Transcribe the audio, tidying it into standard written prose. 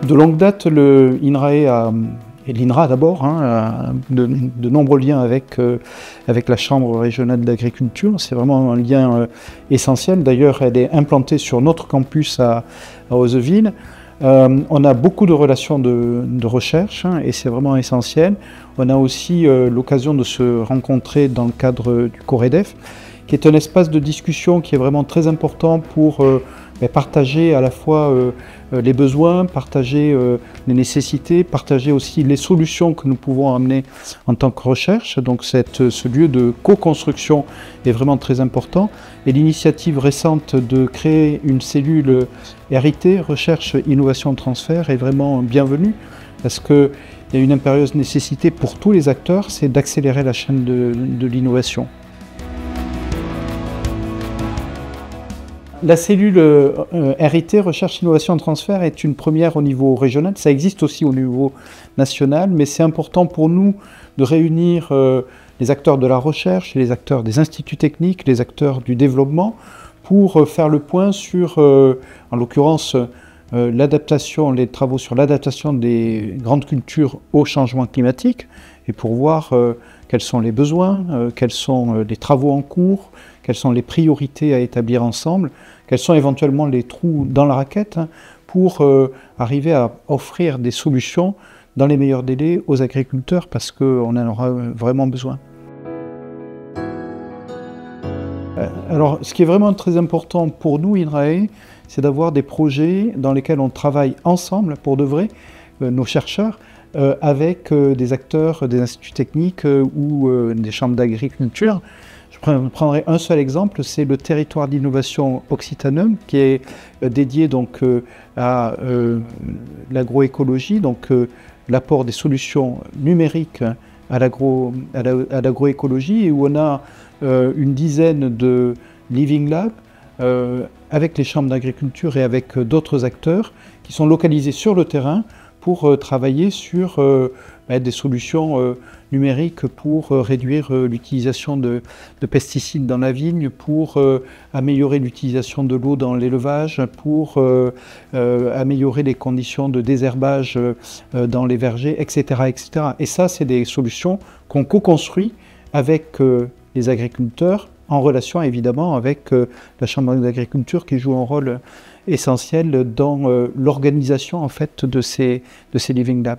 De longue date, le INRAE et l'INRA d'abord, a de nombreux liens avec la Chambre régionale d'agriculture. C'est vraiment un lien essentiel. D'ailleurs, elle est implantée sur notre campus à Hauzeville. On a beaucoup de relations de recherche et c'est vraiment essentiel. On a aussi l'occasion de se rencontrer dans le cadre du COREDEF, qui est un espace de discussion qui est vraiment très important pour partager à la fois les besoins, partager les nécessités, partager aussi les solutions que nous pouvons amener en tant que recherche. Donc ce lieu de co-construction est vraiment très important. Et l'initiative récente de créer une cellule RIT, Recherche, Innovation, Transfert, est vraiment bienvenue parce qu'il y a une impérieuse nécessité pour tous les acteurs, c'est d'accélérer la chaîne de l'innovation. La cellule RIT, Recherche, Innovation, Transfert, est une première au niveau régional. Ça existe aussi au niveau national, mais c'est important pour nous de réunir les acteurs de la recherche, les acteurs des instituts techniques, les acteurs du développement, pour faire le point sur, en l'occurrence, l'adaptation, les travaux sur l'adaptation des grandes cultures au changement climatique, et pour voir quels sont les besoins, quels sont les travaux en cours, quelles sont les priorités à établir ensemble, quels sont éventuellement les trous dans la raquette pour arriver à offrir des solutions dans les meilleurs délais aux agriculteurs parce qu'on en aura vraiment besoin. Alors, ce qui est vraiment très important pour nous, INRAE, c'est d'avoir des projets dans lesquels on travaille ensemble, pour de vrai, nos chercheurs, avec des acteurs des instituts techniques ou des chambres d'agriculture. Je prendrai un seul exemple, c'est le territoire d'innovation Occitanum qui est dédié donc à l'agroécologie, donc l'apport des solutions numériques à l'agroécologie, et où on a une dizaine de Living Lab avec les chambres d'agriculture et avec d'autres acteurs qui sont localisés sur le terrain pour travailler sur des solutions numériques pour réduire l'utilisation de pesticides dans la vigne, pour améliorer l'utilisation de l'eau dans l'élevage, pour améliorer les conditions de désherbage dans les vergers, etc., etc. Et ça, c'est des solutions qu'on co-construit avec les agriculteurs, en relation évidemment avec la Chambre d'agriculture qui joue un rôle essentiel dans l'organisation en fait de ces Living Labs.